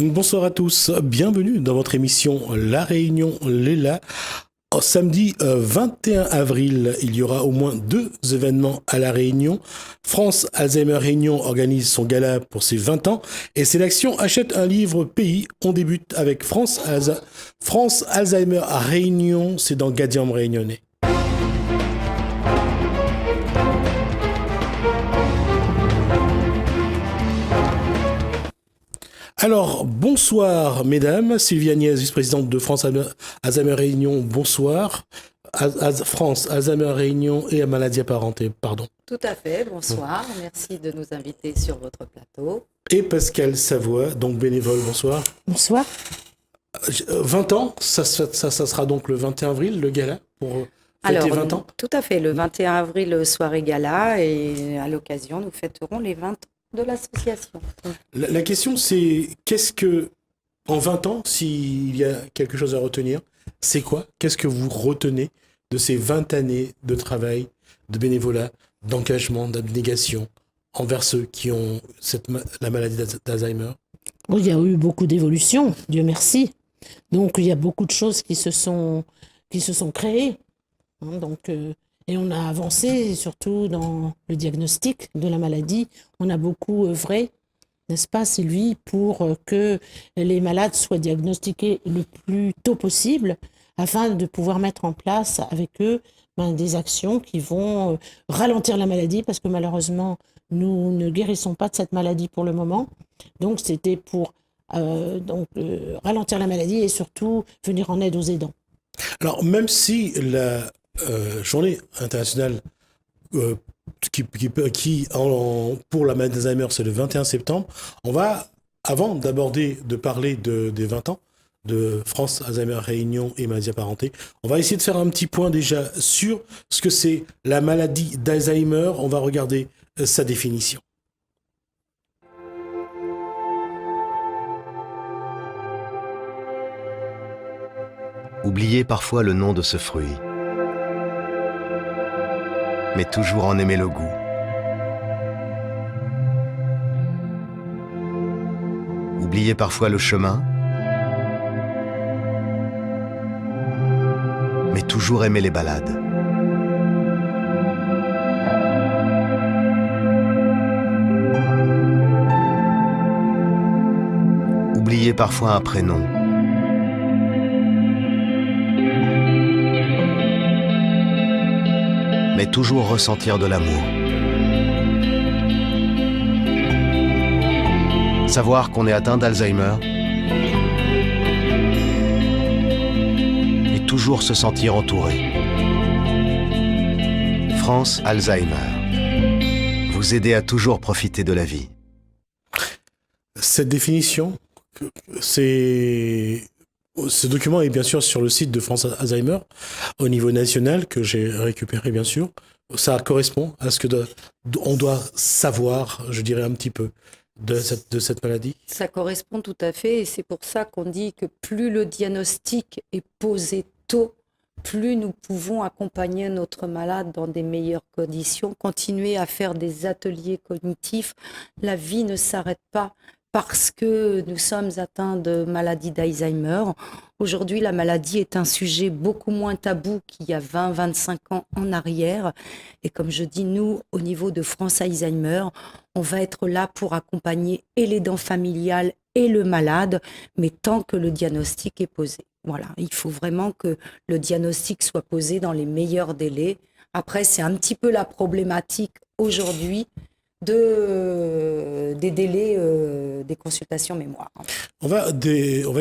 Bonsoir à tous, bienvenue dans votre émission La Réunion Léla. Samedi 21 avril, il y aura au moins 2 événements à La Réunion. France Alzheimer Réunion organise son gala pour ses 20 ans et c'est l'action Achète un livre pays. On débute avec France Alzheimer Réunion, c'est dans Gadiam Réunionnais. Alors, bonsoir mesdames, Sylvie Agnès, vice-présidente de France Alzheimer Réunion, bonsoir. France Alzheimer Réunion et Maladie apparentée, pardon. Tout à fait, bonsoir, merci de nous inviter sur votre plateau. Et Pascal Savoie, donc bénévole, bonsoir. Bonsoir. 20 ans, ça sera donc le 21 avril, le gala, pour fêter 20 ans. Tout à fait, le 21 avril, soirée gala, et à l'occasion, nous fêterons les 20 ans de l'association. La question, c'est qu'est-ce que, en 20 ans, s'il y a quelque chose à retenir, c'est quoi? Qu'est-ce que vous retenez de ces 20 années de travail, de bénévolat, d'engagement, d'abnégation envers ceux qui ont la maladie d'Alzheimer? Il y a eu beaucoup d'évolutions, Dieu merci. Donc, il y a beaucoup de choses qui se sont créées. Et on a avancé, surtout dans le diagnostic de la maladie. On a beaucoup œuvré, n'est-ce pas Sylvie, pour que les malades soient diagnostiqués le plus tôt possible, afin de pouvoir mettre en place avec eux des actions qui vont ralentir la maladie, parce que malheureusement, nous ne guérissons pas de cette maladie pour le moment. Donc, c'était pour ralentir la maladie et surtout venir en aide aux aidants. Alors, même si la journée internationale pour la maladie d'Alzheimer, c'est le 21 septembre, on va, avant de parler des 20 ans de France Alzheimer Réunion et maladie apparentée, on va essayer de faire un petit point déjà sur ce que c'est la maladie d'Alzheimer. On va regarder sa définition. Oubliez parfois le nom de ce fruit, mais toujours en aimer le goût. Oubliez parfois le chemin, mais toujours aimer les balades. Oubliez parfois un prénom, mais toujours ressentir de l'amour. Savoir qu'on est atteint d'Alzheimer et toujours se sentir entouré. France Alzheimer. Vous aider à toujours profiter de la vie. Cette définition, ce document est bien sûr sur le site de France Alzheimer au niveau national que j'ai récupéré bien sûr. Ça correspond à ce que on doit savoir, je dirais un petit peu, de cette maladie. Ça correspond tout à fait et c'est pour ça qu'on dit que plus le diagnostic est posé tôt, plus nous pouvons accompagner notre malade dans des meilleures conditions, continuer à faire des ateliers cognitifs. La vie ne s'arrête pas parce que nous sommes atteints de maladie d'Alzheimer. Aujourd'hui, la maladie est un sujet beaucoup moins tabou qu'il y a 20-25 ans en arrière. Et comme je dis, nous, au niveau de France Alzheimer, on va être là pour accompagner et l'aidant familial et le malade, mais tant que le diagnostic est posé. Voilà, il faut vraiment que le diagnostic soit posé dans les meilleurs délais. Après, c'est un petit peu la problématique aujourd'hui des délais des consultations mémoire. On va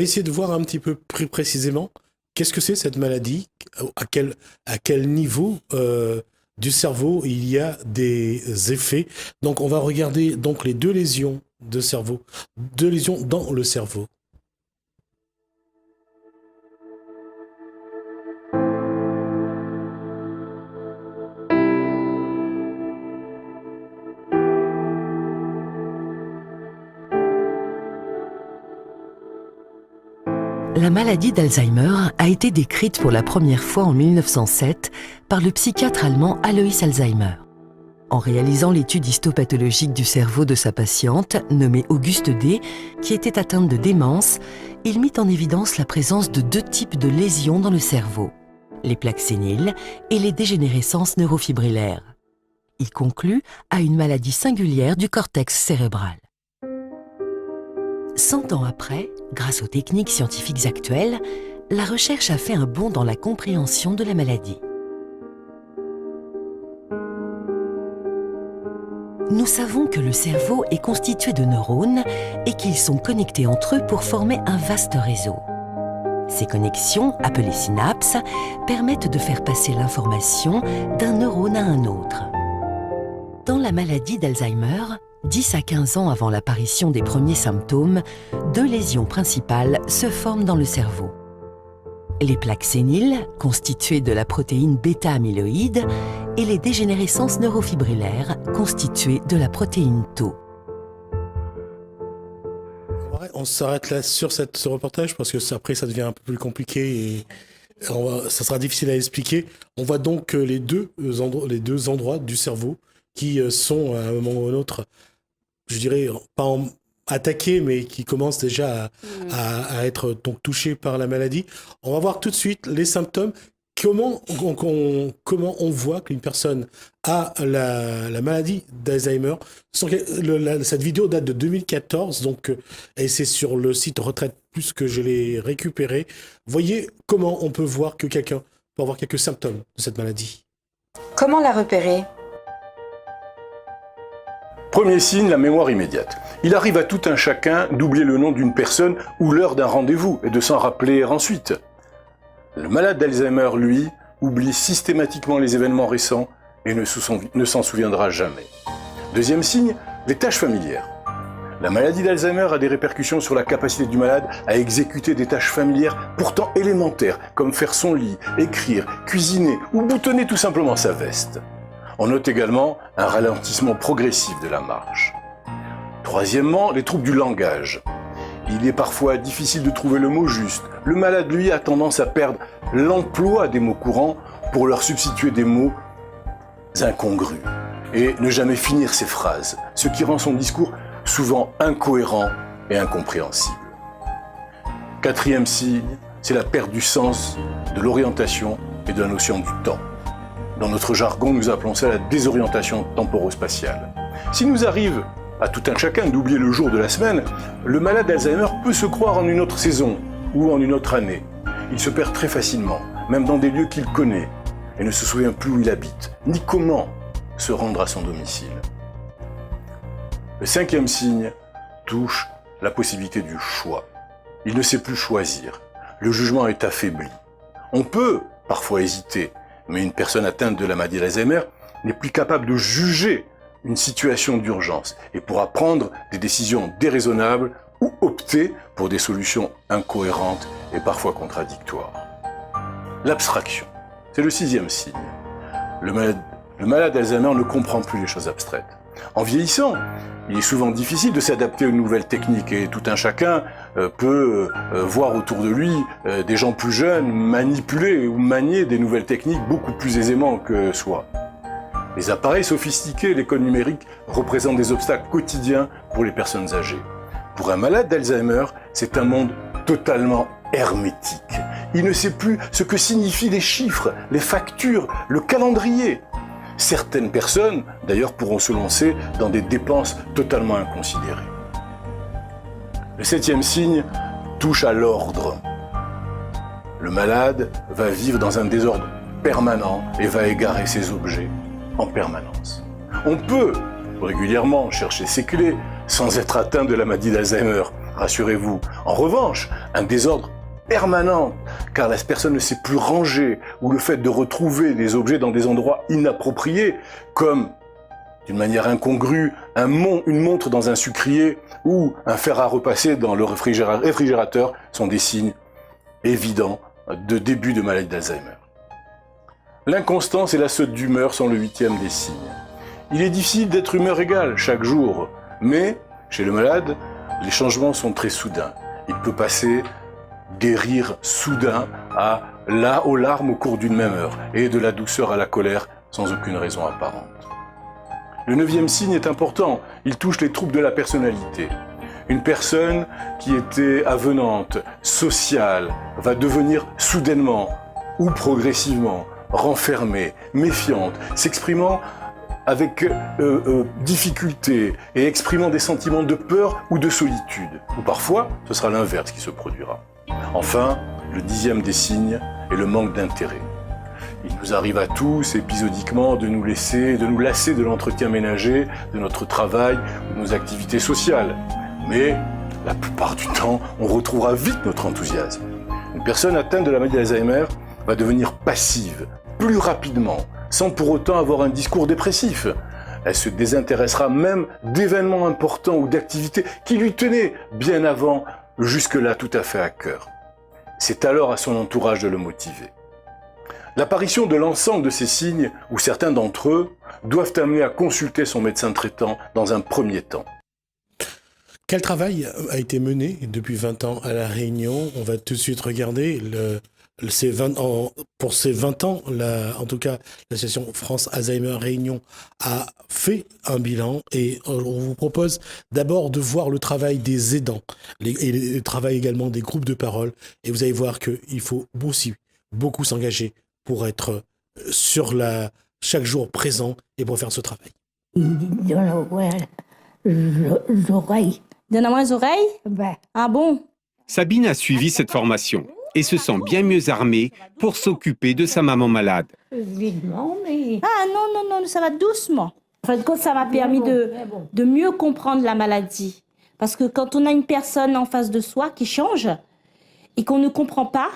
essayer de voir un petit peu plus précisément qu'est-ce que c'est cette maladie, à quel niveau du cerveau il y a des effets. Donc on va regarder donc les 2 lésions de cerveau, 2 lésions dans le cerveau. La maladie d'Alzheimer a été décrite pour la première fois en 1907 par le psychiatre allemand Alois Alzheimer. En réalisant l'étude histopathologique du cerveau de sa patiente, nommée Auguste D, qui était atteinte de démence, il mit en évidence la présence de 2 types de lésions dans le cerveau, les plaques séniles et les dégénérescences neurofibrillaires. Il conclut à une maladie singulière du cortex cérébral. 100 ans après, grâce aux techniques scientifiques actuelles, la recherche a fait un bond dans la compréhension de la maladie. Nous savons que le cerveau est constitué de neurones et qu'ils sont connectés entre eux pour former un vaste réseau. Ces connexions, appelées synapses, permettent de faire passer l'information d'un neurone à un autre. Dans la maladie d'Alzheimer, 10 à 15 ans avant l'apparition des premiers symptômes, 2 lésions principales se forment dans le cerveau. Les plaques séniles, constituées de la protéine bêta-amyloïde, et les dégénérescences neurofibrillaires, constituées de la protéine tau. On s'arrête là sur ce reportage parce que après ça devient un peu plus compliqué et ça sera difficile à expliquer. On voit donc les deux endroits du cerveau qui sont à un moment ou à un autre, je dirais, pas attaqués, mais qui commencent déjà à être donc touchés par la maladie. On va voir tout de suite les symptômes. Comment on voit qu'une personne a la maladie d'Alzheimer. Cette vidéo date de 2014, donc, et c'est sur le site Retraite Plus que je l'ai récupéré. Voyez comment on peut voir que quelqu'un peut avoir quelques symptômes de cette maladie. Comment la repérer ? Premier signe, la mémoire immédiate. Il arrive à tout un chacun d'oublier le nom d'une personne ou l'heure d'un rendez-vous et de s'en rappeler ensuite. Le malade d'Alzheimer, lui, oublie systématiquement les événements récents et ne s'en souviendra jamais. Deuxième signe, les tâches familières. La maladie d'Alzheimer a des répercussions sur la capacité du malade à exécuter des tâches familières pourtant élémentaires, comme faire son lit, écrire, cuisiner ou boutonner tout simplement sa veste. On note également un ralentissement progressif de la marche. Troisièmement, les troubles du langage. Il est parfois difficile de trouver le mot juste. Le malade, lui, a tendance à perdre l'emploi des mots courants pour leur substituer des mots incongrus et ne jamais finir ses phrases, ce qui rend son discours souvent incohérent et incompréhensible. Quatrième signe, c'est la perte du sens, de l'orientation et de la notion du temps. Dans notre jargon, nous appelons ça la désorientation temporo-spatiale. S'il nous arrive à tout un chacun d'oublier le jour de la semaine, le malade d'Alzheimer peut se croire en une autre saison ou en une autre année. Il se perd très facilement, même dans des lieux qu'il connaît, et ne se souvient plus où il habite, ni comment se rendre à son domicile. Le cinquième signe touche la possibilité du choix. Il ne sait plus choisir. Le jugement est affaibli. On peut parfois hésiter, mais une personne atteinte de la maladie d'Alzheimer n'est plus capable de juger une situation d'urgence et pourra prendre des décisions déraisonnables ou opter pour des solutions incohérentes et parfois contradictoires. L'abstraction, c'est le sixième signe. Le malade d'Alzheimer ne comprend plus les choses abstraites. En vieillissant, il est souvent difficile de s'adapter aux nouvelles techniques et tout un chacun peut voir autour de lui des gens plus jeunes manipuler ou manier des nouvelles techniques beaucoup plus aisément que soi. Les appareils sophistiqués et les codes numériques représentent des obstacles quotidiens pour les personnes âgées. Pour un malade d'Alzheimer, c'est un monde totalement hermétique. Il ne sait plus ce que signifient les chiffres, les factures, le calendrier. Certaines personnes, d'ailleurs, pourront se lancer dans des dépenses totalement inconsidérées. Le septième signe touche à l'ordre. Le malade va vivre dans un désordre permanent et va égarer ses objets en permanence. On peut régulièrement chercher ses clés sans être atteint de la maladie d'Alzheimer, rassurez-vous. En revanche, un désordre permanent, car la personne ne sait plus ranger, ou le fait de retrouver des objets dans des endroits inappropriés, comme, d'une manière incongrue, une montre dans un sucrier ou un fer à repasser dans le réfrigérateur, sont des signes évidents de début de maladie d'Alzheimer. L'inconstance et la saute d'humeur sont le huitième des signes. Il est difficile d'être humeur égale chaque jour, mais chez le malade, les changements sont très soudains. Il peut passer des rires soudains aux larmes au cours d'une même heure, et de la douceur à la colère sans aucune raison apparente. Le 9e signe est important, il touche les troubles de la personnalité. Une personne qui était avenante, sociale, va devenir soudainement ou progressivement renfermée, méfiante, s'exprimant avec difficulté et exprimant des sentiments de peur ou de solitude. Ou parfois, ce sera l'inverse qui se produira. Enfin, le 10e des signes est le manque d'intérêt. Il nous arrive à tous, épisodiquement, de nous lasser de l'entretien ménager, de notre travail ou de nos activités sociales. Mais, la plupart du temps, on retrouvera vite notre enthousiasme. Une personne atteinte de la maladie d'Alzheimer va devenir passive, plus rapidement, sans pour autant avoir un discours dépressif. Elle se désintéressera même d'événements importants ou d'activités qui lui tenaient bien avant, jusque-là tout à fait à cœur. C'est alors à son entourage de le motiver. L'apparition de l'ensemble de ces signes, ou certains d'entre eux, doivent amener à consulter son médecin traitant dans un premier temps. Quel travail a été mené depuis 20 ans à La Réunion? On va tout de suite regarder pour ces 20 ans, en tout cas, l'association France Alzheimer Réunion a fait un bilan et on vous propose d'abord de voir le travail des aidants et le travail également des groupes de parole. Et vous allez voir qu'il faut aussi beaucoup s'engager pour être chaque jour présent et pour faire ce travail. L'oreille. Donne-moi les oreilles? Ah bon? Sabine a suivi cette formation et se sent bien mieux armée pour s'occuper de sa maman malade. Vivement, mais... Ah non, ça va doucement. En fait, ça m'a permis de mieux comprendre la maladie. Parce que quand on a une personne en face de soi qui change et qu'on ne comprend pas,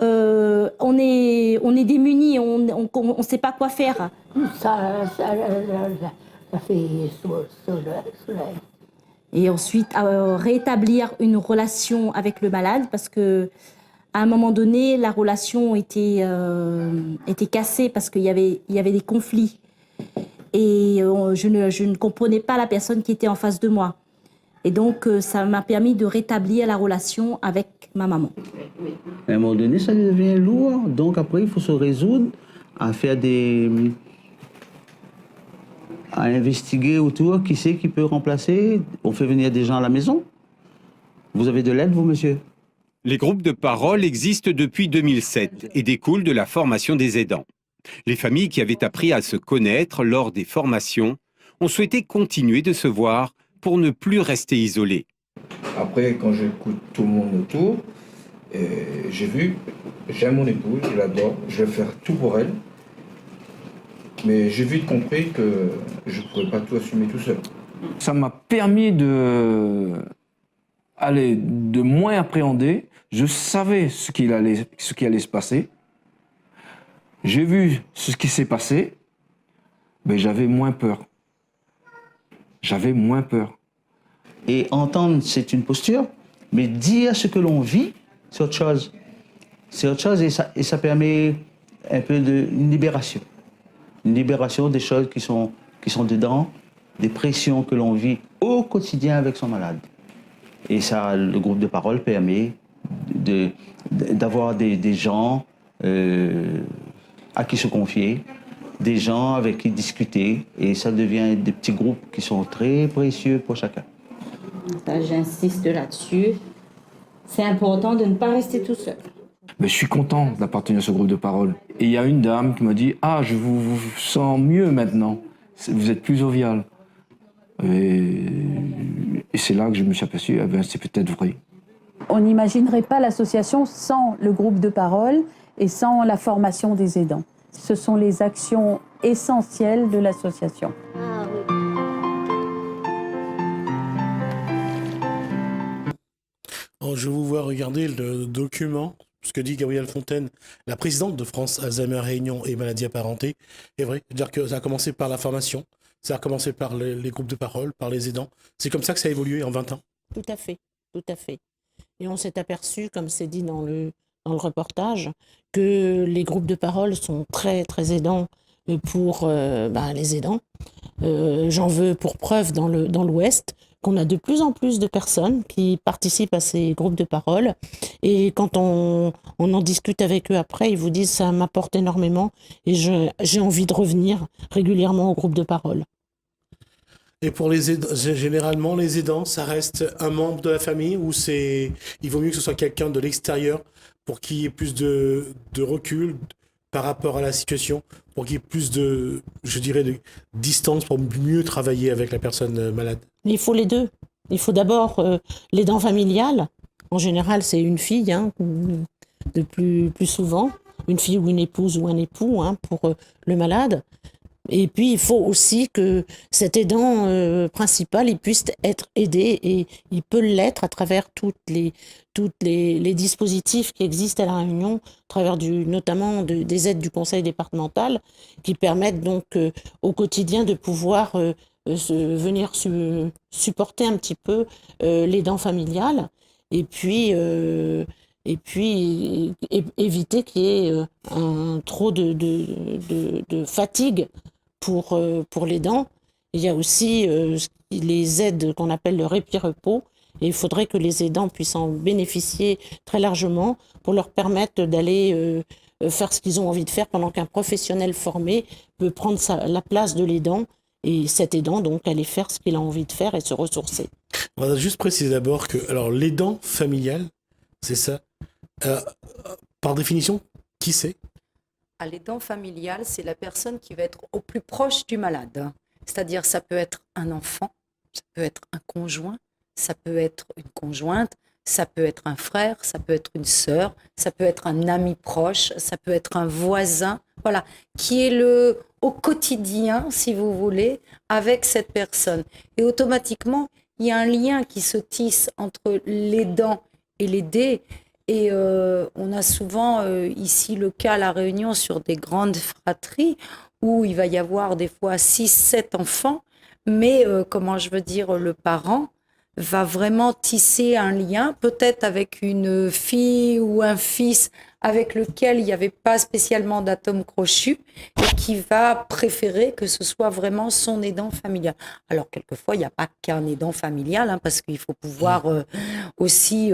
on est démunis, on ne sait pas quoi faire. Ça fait soleil. Et ensuite, rétablir une relation avec le malade parce que à un moment donné, la relation était cassée parce qu'il y avait des conflits. Et je ne comprenais pas la personne qui était en face de moi. Et donc, ça m'a permis de rétablir la relation avec ma maman. À un moment donné, ça devient lourd. Donc après, il faut se résoudre à faire à investiguer autour qui c'est qui peut remplacer. On fait venir des gens à la maison. Vous avez de l'aide, vous, monsieur? Les groupes de parole existent depuis 2007 et découlent de la formation des aidants. Les familles qui avaient appris à se connaître lors des formations ont souhaité continuer de se voir pour ne plus rester isolés. Après, quand j'écoute tout le monde autour, j'aime mon épouse, je l'adore, je vais faire tout pour elle. Mais j'ai vite compris que je ne pourrais pas tout assumer tout seul. Ça m'a permis de moins appréhender. Je savais ce qui allait se passer. J'ai vu ce qui s'est passé, mais j'avais moins peur. Et entendre, c'est une posture, mais dire ce que l'on vit, c'est autre chose. C'est autre chose et ça permet un peu une libération. Une libération des choses qui sont dedans, des pressions que l'on vit au quotidien avec son malade. Et ça, le groupe de parole permet d'avoir des gens à qui se confier, des gens avec qui discuter, et ça devient des petits groupes qui sont très précieux pour chacun. J'insiste là-dessus. C'est important de ne pas rester tout seul. Mais je suis content d'appartenir à ce groupe de parole. Et il y a une dame qui m'a dit « Ah, je vous sens mieux maintenant. Vous êtes plus jovial. » Et c'est là que je me suis aperçu, c'est peut-être vrai. On n'imaginerait pas l'association sans le groupe de parole et sans la formation des aidants. Ce sont les actions essentielles de l'association. Je vous vois regarder le document, ce que dit Gabrielle Fontaine, la présidente de France Alzheimer Réunion et maladies apparentées. C'est vrai, c'est-à-dire que ça a commencé par la formation, ça a commencé par les groupes de parole, par les aidants. C'est comme ça que ça a évolué en 20 ans. Tout à fait. Et on s'est aperçu, comme c'est dit dans le reportage, que les groupes de parole sont très, très aidants pour les aidants. J'en veux pour preuve dans l'Ouest qu'on a de plus en plus de personnes qui participent à ces groupes de parole. Et quand on en discute avec eux après, ils vous disent « ça m'apporte énormément et j'ai envie de revenir régulièrement au groupe de parole ». Et pour les aidants, généralement, les aidants, ça reste un membre de la famille ou il vaut mieux que ce soit quelqu'un de l'extérieur pour qu'il y ait plus de recul par rapport à la situation, pour qu'il y ait plus je dirais, de distance pour mieux travailler avec la personne malade? Il faut les deux. Il faut d'abord l'aidant familial. En général, c'est une fille, hein, de plus souvent. Une fille ou une épouse ou un époux, hein, pour le malade. Et puis, il faut aussi que cet aidant principal, il puisse être aidé et il peut l'être à travers toutes les dispositifs qui existent à La Réunion, à travers notamment des aides du conseil départemental qui permettent donc au quotidien de pouvoir venir supporter un petit peu l'aidant familial et puis éviter qu'il y ait trop de fatigue pour l'aidant. Il y a aussi les aides qu'on appelle le répit-repos, et il faudrait que les aidants puissent en bénéficier très largement pour leur permettre d'aller faire ce qu'ils ont envie de faire pendant qu'un professionnel formé peut prendre la place de l'aidant, et cet aidant donc aller faire ce qu'il a envie de faire et se ressourcer. On va juste préciser d'abord que alors l'aidant familial, c'est ça. Par définition, qui c'est? L'aidant familial, c'est la personne qui va être au plus proche du malade. C'est-à-dire, ça peut être un enfant, ça peut être un conjoint, ça peut être une conjointe, ça peut être un frère, ça peut être une sœur, ça peut être un ami proche, ça peut être un voisin, voilà, qui est au quotidien, si vous voulez, avec cette personne. Et automatiquement, il y a un lien qui se tisse entre l'aidant et l'aidé. Et on a souvent ici le cas à La Réunion sur des grandes fratries où il va y avoir des fois 6, 7 enfants, mais comment je veux dire, le parent va vraiment tisser un lien, peut-être avec une fille ou un fils avec lequel il n'y avait pas spécialement d'atome crochu et qui va préférer que ce soit vraiment son aidant familial. Alors, quelquefois, il n'y a pas qu'un aidant familial, hein, parce qu'il faut pouvoir aussi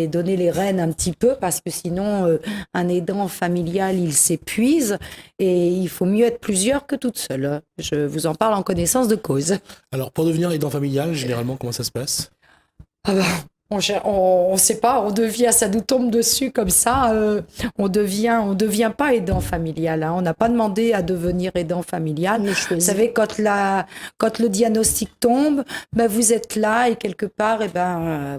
donner les rênes un petit peu, parce que sinon, un aidant familial, il s'épuise et il faut mieux être plusieurs que toute seule. Hein. Je vous en parle en connaissance de cause. Alors, pour devenir aidant familial, généralement, comment ça se passe? On sait pas, ça nous tombe dessus comme ça. On devient pas aidant familial. Hein. On n'a pas demandé à devenir aidant familial. Vous savez, quand le diagnostic tombe, ben vous êtes là et quelque part,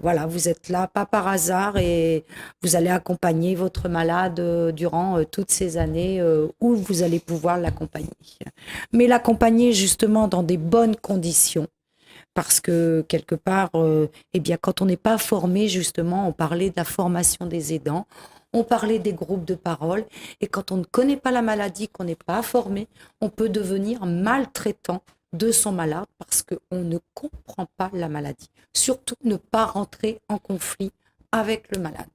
voilà, vous êtes là pas par hasard et vous allez accompagner votre malade durant toutes ces années où vous allez pouvoir l'accompagner. Mais l'accompagner justement dans des bonnes conditions. Parce que quelque part, quand on n'est pas formé, justement, on parlait de la formation des aidants, on parlait des groupes de parole, et quand on ne connaît pas la maladie, qu'on n'est pas formé, on peut devenir maltraitant de son malade parce qu'on ne comprend pas la maladie. Surtout ne pas rentrer en conflit avec le malade.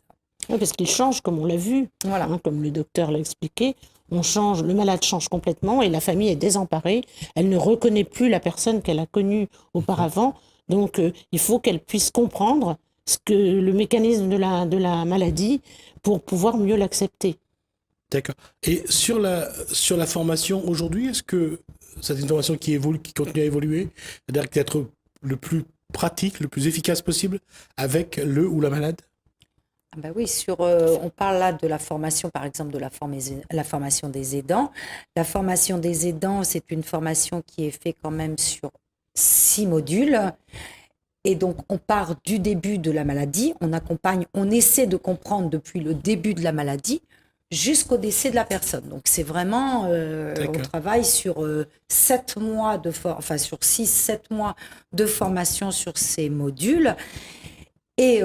Oui, parce qu'il change, comme on l'a vu, voilà. Hein, comme le docteur l'a expliqué. Le malade change complètement et la famille est désemparée. Elle ne reconnaît plus la personne qu'elle a connue auparavant. Donc, il faut qu'elle puisse comprendre le mécanisme de la maladie pour pouvoir mieux l'accepter. D'accord. Et sur la formation aujourd'hui, est-ce que c'est une formation qui évolue, qui continue à évoluer, c'est-à-dire d'être le plus pratique, le plus efficace possible avec le ou la malade? Ben oui, on parle là de la formation, par exemple, de la formation des aidants. La formation des aidants, c'est une formation qui est faite quand même sur 6 modules. Et donc, on part du début de la maladie, on essaie de comprendre depuis le début de la maladie jusqu'au décès de la personne. Donc, c'est vraiment, on travaille sur 7 mois sur 6-7 mois de formation sur ces modules. Et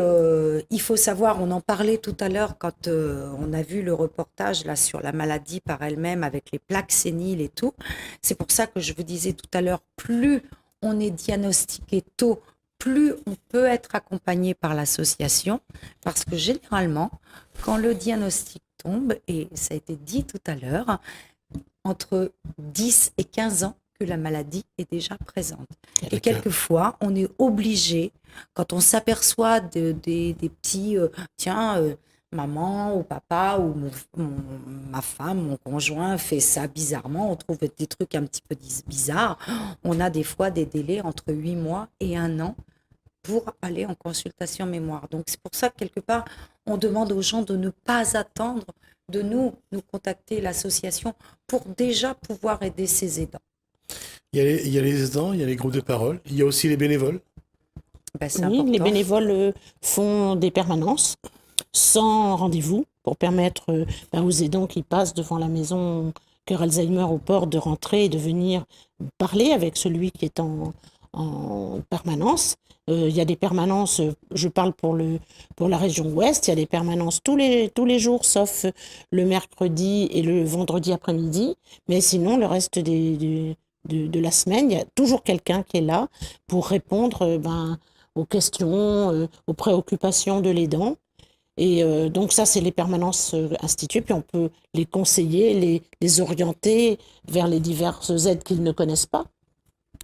il faut savoir, on en parlait tout à l'heure quand on a vu le reportage là sur la maladie par elle-même avec les plaques séniles et tout. C'est pour ça que je vous disais tout à l'heure, plus on est diagnostiqué tôt, plus on peut être accompagné par l'association. Parce que généralement, quand le diagnostic tombe, et ça a été dit tout à l'heure, entre 10 et 15 ans, que la maladie est déjà présente. Et quelquefois, on est obligé, quand on s'aperçoit des petits, maman ou papa ou ma femme, mon conjoint fait ça bizarrement, on trouve des trucs un petit peu bizarres. On a des fois des délais entre 8 mois et 1 an pour aller en consultation mémoire. Donc c'est pour ça que quelque part, on demande aux gens de ne pas attendre de nous contacter l'association pour déjà pouvoir aider ces aidants. Il y a les aidants, il y a les groupes de parole, il y a aussi les bénévoles. C'est oui, important. les bénévoles font des permanences sans rendez-vous pour permettre aux aidants qui passent devant la maison Cœur Alzheimer au port de rentrer et de venir parler avec celui qui est en permanence. Il y a des permanences, je parle pour la région ouest, il y a des permanences tous les jours, sauf le mercredi et le vendredi après-midi. Mais sinon, le reste de la semaine, il y a toujours quelqu'un qui est là pour répondre aux questions, aux préoccupations de l'aidant. Et donc ça, c'est les permanences instituées, puis on peut les conseiller, les orienter vers les diverses aides qu'ils ne connaissent pas.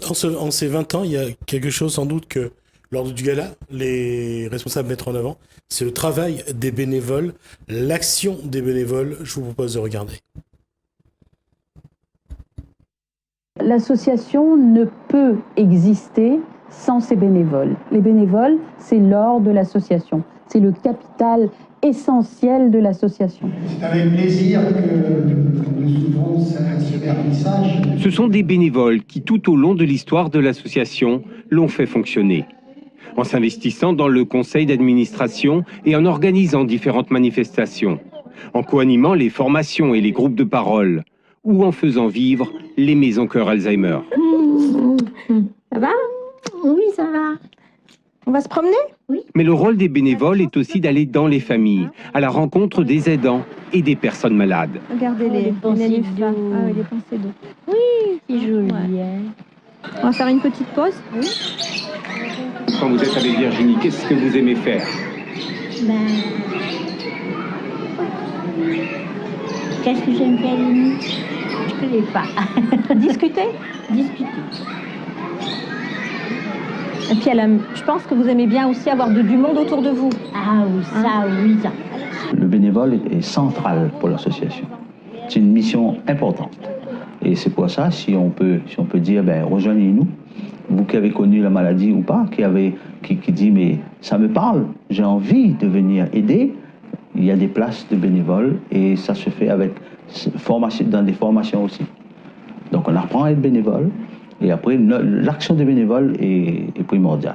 En ces 20 ans, il y a quelque chose sans doute que, lors du gala, les responsables mettent en avant, c'est le travail des bénévoles, l'action des bénévoles. Je vous propose de regarder. L'association ne peut exister sans ses bénévoles. Les bénévoles, c'est l'or de l'association. C'est le capital essentiel de l'association. C'est avec plaisir que nous ouvrons ce vernissage. Ce sont des bénévoles qui, tout au long de l'histoire de l'association, l'ont fait fonctionner. En s'investissant dans le conseil d'administration et en organisant différentes manifestations, en co-animant les formations et les groupes de parole, ou en faisant vivre les maisons Cœur Alzheimer. Ça va? Oui, ça va. On va se promener? Oui. Mais le rôle des bénévoles est aussi d'aller dans les familles, à la rencontre des aidants et des personnes malades. Regardez les pensées d'eau. Ah oui, les pensées d'eau. Oui, c'est joli. Ouais. On va faire une petite pause. Oui. Quand vous êtes avec Virginie, qu'est-ce que vous aimez faire? Qu'est-ce que j'aime faire, Lini? Je ne connais pas. Discuter? Discuter. Et puis, je pense que vous aimez bien aussi avoir du monde autour de vous. Ah oui, oui, ça. Le bénévole est central pour l'association. C'est une mission importante. Et c'est pour ça, si on peut dire, rejoignez-nous, vous qui avez connu la maladie ou pas, qui dit, mais ça me parle, j'ai envie de venir aider, il y a des places de bénévoles et ça se fait dans des formations aussi. Donc on apprend à être bénévole. Et après, l'action des bénévoles est primordiale.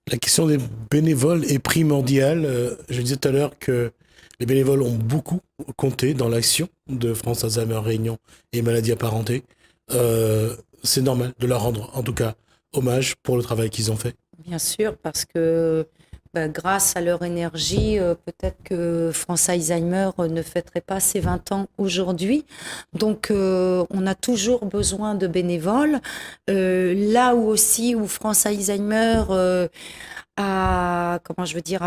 La question des bénévoles est primordiale. Je disais tout à l'heure que les bénévoles ont beaucoup compté dans l'action de France Alzheimer Réunion et maladies apparentées. C'est normal de leur rendre, en tout cas, hommage pour le travail qu'ils ont fait. Bien sûr, parce que grâce à leur énergie, peut-être que France Alzheimer ne fêterait pas ses 20 ans aujourd'hui. Donc, on a toujours besoin de bénévoles. Là où France Alzheimer a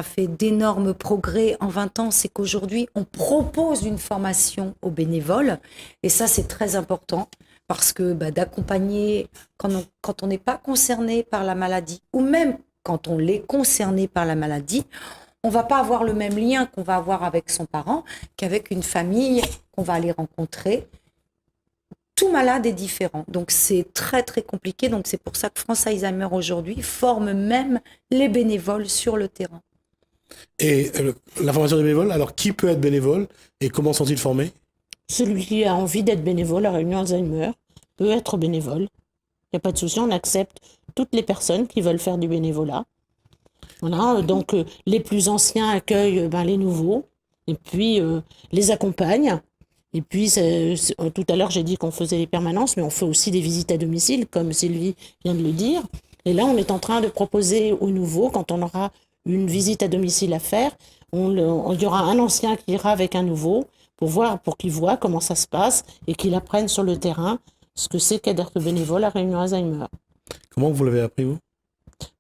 fait d'énormes progrès en 20 ans, c'est qu'aujourd'hui, on propose une formation aux bénévoles. Et ça, c'est très important. Parce que d'accompagner, quand on n'est pas concerné par la maladie, ou même quand on est concerné par la maladie, on ne va pas avoir le même lien qu'on va avoir avec son parent qu'avec une famille qu'on va aller rencontrer. Tout malade est différent. Donc, c'est très, très compliqué. Donc, c'est pour ça que France Alzheimer, aujourd'hui, forme même les bénévoles sur le terrain. Et la formation des bénévoles, alors qui peut être bénévole et comment sont-ils formés? Celui qui a envie d'être bénévole à Réunion Alzheimer peut être bénévole. Il n'y a pas de souci, on accepte toutes les personnes qui veulent faire du bénévolat. Voilà, donc les plus anciens accueillent les nouveaux et puis les accompagnent. Et puis, tout à l'heure, j'ai dit qu'on faisait les permanences, mais on fait aussi des visites à domicile, comme Sylvie vient de le dire. Et là, on est en train de proposer aux nouveaux, quand on aura une visite à domicile à faire, il y aura un ancien qui ira avec un nouveau pour qu'il voit comment ça se passe et qu'il apprenne sur le terrain ce que c'est qu'être bénévole à Réunion Alzheimer. Comment vous l'avez appris, vous?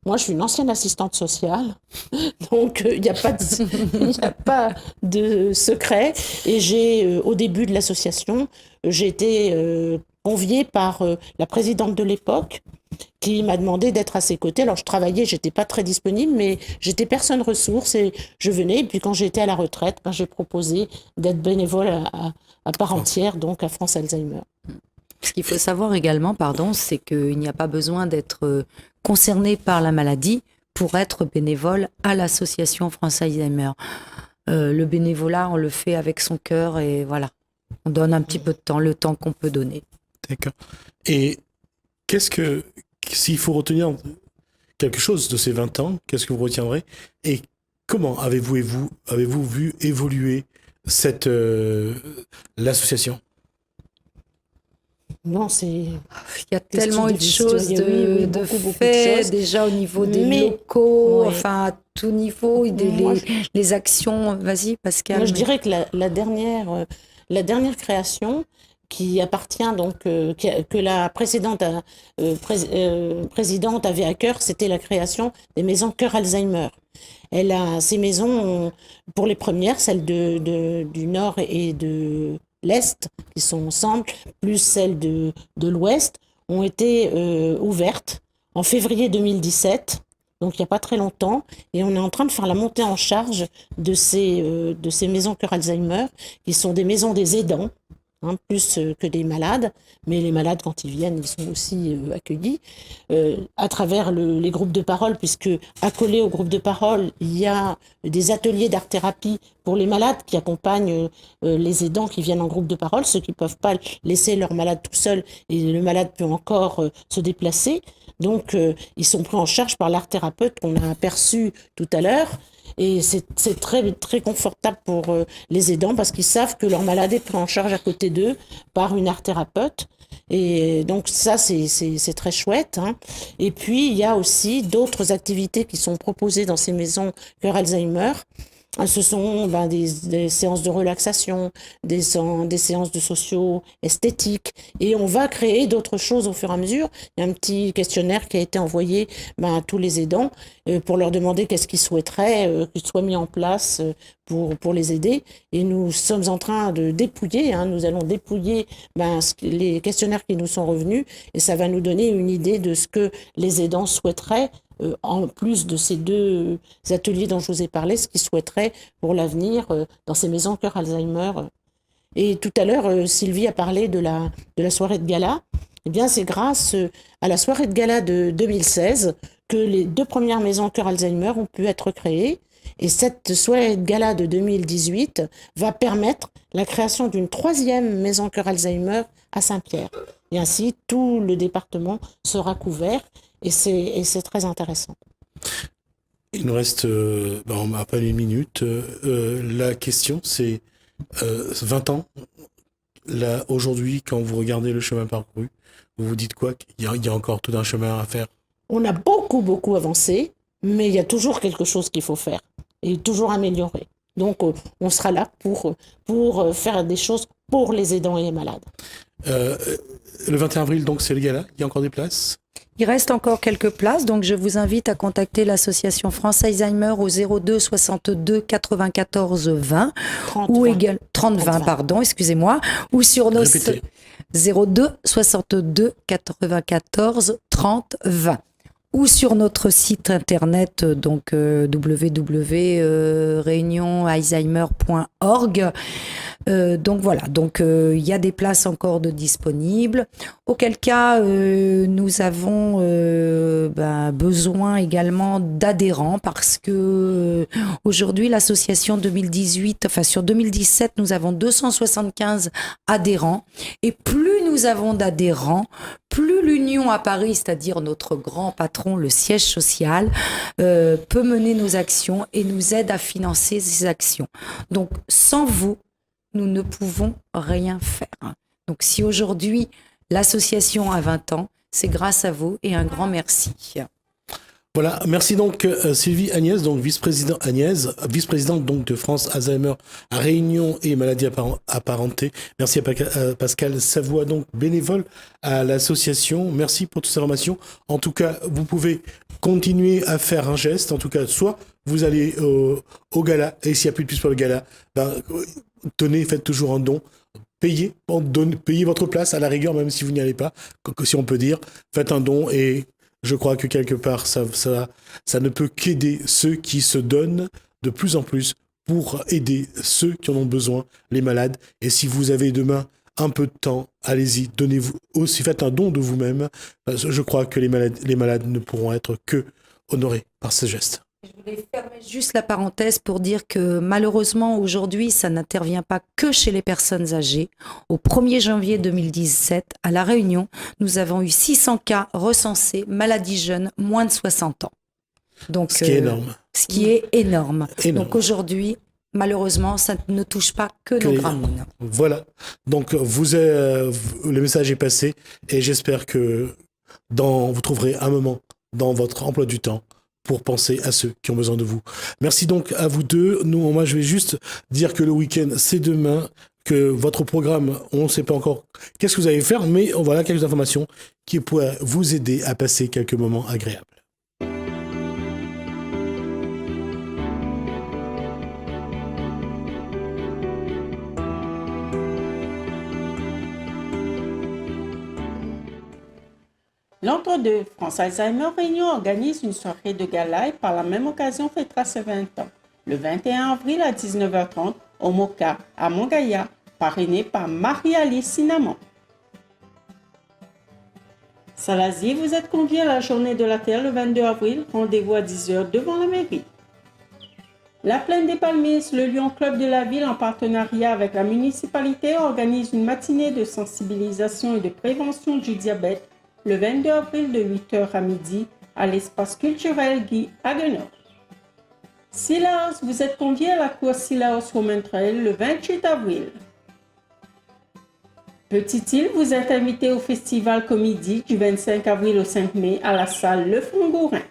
Moi, je suis une ancienne assistante sociale, donc il n'y a pas de secret. Et au début de l'association, j'ai été conviée par la présidente de l'époque, qui m'a demandé d'être à ses côtés. Alors je travaillais, j'étais pas très disponible, mais j'étais personne ressource et je venais. Et puis quand j'étais à la retraite, j'ai proposé d'être bénévole à part entière, donc à France Alzheimer. Ce qu'il faut savoir également, c'est qu'il n'y a pas besoin d'être concerné par la maladie pour être bénévole à l'association France Alzheimer. Le bénévolat, on le fait avec son cœur et voilà. On donne un petit peu de temps, le temps qu'on peut donner. D'accord. Et s'il faut retenir quelque chose de ces 20 ans, qu'est-ce que vous retiendrez? Et comment avez-vous vu évoluer l'association? Non, il y a tellement de choses de fait, déjà au niveau des locaux, enfin à tout niveau, les actions. Vas-y, Pascal. Moi, je dirais que la dernière création qui appartient donc que la précédente présidente avait à cœur, c'était la création des maisons Cœur Alzheimer. Elle a ces maisons pour les premières, celles du Nord et de l'Est, qui sont ensemble, plus celles de l'Ouest, ont été ouvertes en février 2017, donc il n'y a pas très longtemps, et on est en train de faire la montée en charge de ces maisons Cœur Alzheimer, qui sont des maisons des aidants, plus que des malades, mais les malades, quand ils viennent, ils sont aussi accueillis à travers les groupes de parole, puisque accolés au groupe de parole, il y a des ateliers d'art-thérapie pour les malades qui accompagnent les aidants qui viennent en groupe de parole, ceux qui ne peuvent pas laisser leur malade tout seul, et le malade peut encore se déplacer. Donc, ils sont pris en charge par l'art-thérapeute qu'on a aperçu tout à l'heure. Et c'est très, très confortable pour les aidants parce qu'ils savent que leur malade est pris en charge à côté d'eux par une art-thérapeute. Et donc ça, c'est très chouette. Et puis, il y a aussi d'autres activités qui sont proposées dans ces maisons Cœur Alzheimer. Ce sont des séances de relaxation, des séances de socio-esthétique. Et on va créer d'autres choses au fur et à mesure. Il y a un petit questionnaire qui a été envoyé à tous les aidants pour leur demander qu'est-ce qu'ils souhaiteraient qu'il soit mis en place pour les aider. Et nous sommes en train de dépouiller, nous allons dépouiller les questionnaires qui nous sont revenus et ça va nous donner une idée de ce que les aidants souhaiteraient en plus de ces deux ateliers dont je vous ai parlé, ce qu'ils souhaiteraient pour l'avenir dans ces maisons Cœur Alzheimer. Et tout à l'heure, Sylvie a parlé de la soirée de gala. Eh bien, c'est grâce à la soirée de gala de 2016 que les 2 premières maisons Cœur Alzheimer ont pu être créées. Et cette soirée de gala de 2018 va permettre la création d'une 3e maison Cœur Alzheimer à Saint-Pierre. Et ainsi, tout le département sera couvert. Et c'est très intéressant. Il nous reste à peine 1 minute. La question, c'est 20 ans. Là, aujourd'hui, quand vous regardez le chemin parcouru, vous vous dites quoi? Il y a encore tout un chemin à faire. On a beaucoup, beaucoup avancé, mais il y a toujours quelque chose qu'il faut faire et toujours améliorer. Donc, on sera là pour faire des choses pour les aidants et les malades. Le 21 avril, donc, c'est le gala. Il y a encore des places? Il reste encore quelques places, donc je vous invite à contacter l'association France Alzheimer au 02 62 94 20 ou 30 20, pardon, excusez-moi, ou sur nos 02 62 94 30 20. Ou sur notre site internet, donc www.réunionalzheimer.org. Donc voilà, il y a des places encore de disponibles. Auquel cas, nous avons besoin également d'adhérents parce que aujourd'hui, l'association 2018, sur 2017, nous avons 275 adhérents. Et plus nous avons d'adhérents, plus l'Union à Paris, c'est-à-dire notre grand patron, le siège social, peut mener nos actions et nous aide à financer ces actions. Donc, sans vous, nous ne pouvons rien faire. Donc, si aujourd'hui, l'association a 20 ans, c'est grâce à vous et un grand merci. Voilà, merci donc Sylvie Agnès, donc vice-présidente donc de France Alzheimer à Réunion et maladies apparentées. Merci à Pascal Savoie, donc bénévole à l'association. Merci pour toutes ces informations. En tout cas, vous pouvez continuer à faire un geste. En tout cas, soit vous allez au gala, et s'il n'y a plus de plus pour le gala, tenez, faites toujours un don payez votre place à la rigueur, même si vous n'y allez pas, si on peut dire. Faites un don et je crois que quelque part, ça ne peut qu'aider ceux qui se donnent de plus en plus pour aider ceux qui en ont besoin, les malades. Et si vous avez demain un peu de temps, allez-y, donnez-vous aussi, faites un don de vous-même. Je crois que les malades ne pourront être que honorés par ce geste. Je voulais fermer juste la parenthèse pour dire que malheureusement aujourd'hui, ça n'intervient pas que chez les personnes âgées. Au 1er janvier 2017, à La Réunion, nous avons eu 600 cas recensés, maladies jeunes, moins de 60 ans. Donc, ce qui est énorme. Ce qui est énorme. Donc aujourd'hui, malheureusement, ça ne touche pas que nos gramines. Voilà. Donc le message est passé et j'espère que vous trouverez un moment dans votre emploi du temps pour penser à ceux qui ont besoin de vous. Merci donc à vous deux. Moi, je vais juste dire que le week-end, c'est demain, que votre programme, on ne sait pas encore qu'est-ce que vous allez faire, mais voilà quelques informations qui pourraient vous aider à passer quelques moments agréables. L'entre-deux, France Alzheimer Réunion organise une soirée de gala et par la même occasion fêtera ses 20 ans. Le 21 avril à 19h30 au Moka, à Montgaïa, parrainé par Marie-Alice Cinnamon. Salazie, vous êtes conviés à la Journée de la Terre le 22 avril, rendez-vous à 10h devant la mairie. La Plaine des Palmiers, le Lion Club de la ville en partenariat avec la municipalité organise une matinée de sensibilisation et de prévention du diabète le 22 avril de 8h à midi à l'espace culturel Guy Haguenau. Silaos, vous êtes conviés à la cour Silaos Women Trail le 28 avril. Petite-Île, vous êtes invité au festival Comédie du 25 avril au 5 mai à la salle Le Fongourin.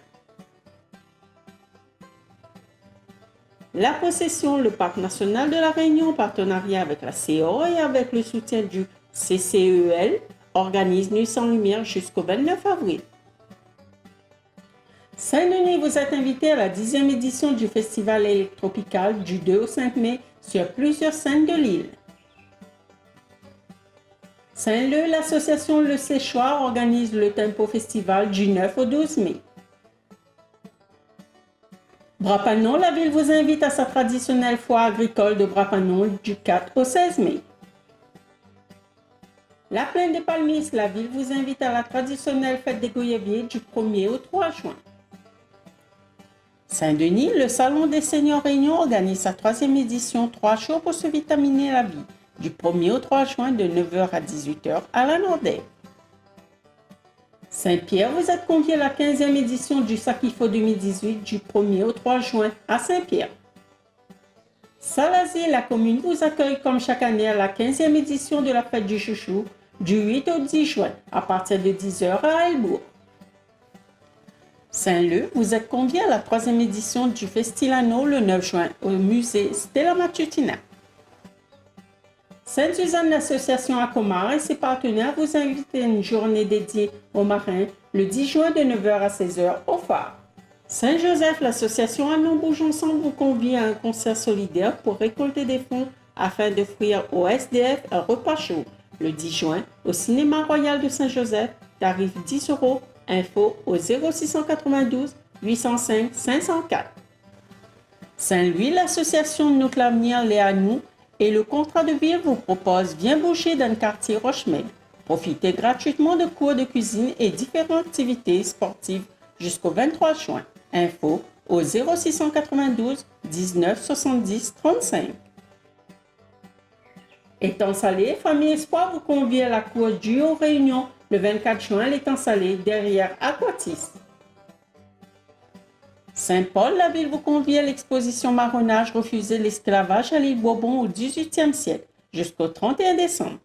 La Possession, le parc national de la Réunion en partenariat avec la CO et avec le soutien du CCEL, organise Nuit sans lumière jusqu'au 29 avril. Saint-Denis, vous êtes invité à la 10e édition du festival électropical du 2 au 5 mai sur plusieurs scènes de l'île. Saint-Leu, l'association Le Séchoir organise le Tempo Festival du 9 au 12 mai. Brapanon, la ville vous invite à sa traditionnelle foire agricole de Brapanon du 4 au 16 mai. La Plaine des Palmiers, la ville vous invite à la traditionnelle fête des Goyaviers du 1er au 3 juin. Saint-Denis, le Salon des Seniors Réunion organise sa 3e édition 3 jours pour se vitaminer la vie, du 1er au 3 juin de 9h à 18h à la Nordelle. Saint-Pierre, vous êtes conviés à la 15e édition du Sakifo 2018 du 1er au 3 juin à Saint-Pierre. Salazie, la commune vous accueille comme chaque année à la 15e édition de la fête du chouchou du 8 au 10 juin à partir de 10h à Elbourg. Saint-Leu, vous êtes conviés à la 3e édition du Festilano le 9 juin au musée Stella Matutina. Sainte-Suzanne, l'association Acomar et ses partenaires vous invitent à une journée dédiée aux marins le 10 juin de 9h à 16h au phare. Saint-Joseph, l'association Allons Bouge Ensemble vous convie à un concert solidaire pour récolter des fonds afin d'offrir aux SDF un repas chaud le 10 juin au Cinéma Royal de Saint-Joseph, tarif 10 €, info au 0692 805 504. Saint-Louis, l'association Notre l'Avenir, les à nous et le contrat de ville vous propose Viens boucher dans le quartier Rochemel. Profitez gratuitement de cours de cuisine et différentes activités sportives jusqu'au 23 juin. Info au 0692 19 70 35. Étang Salé, Famille Espoir vous convie à la cour du aux Réunion le 24 juin à l'Étang Salé derrière Aquatis. Saint-Paul, la ville vous convie à l'exposition Marronnage refuser l'esclavage à l'île Bourbon au XVIIIe siècle jusqu'au 31 décembre.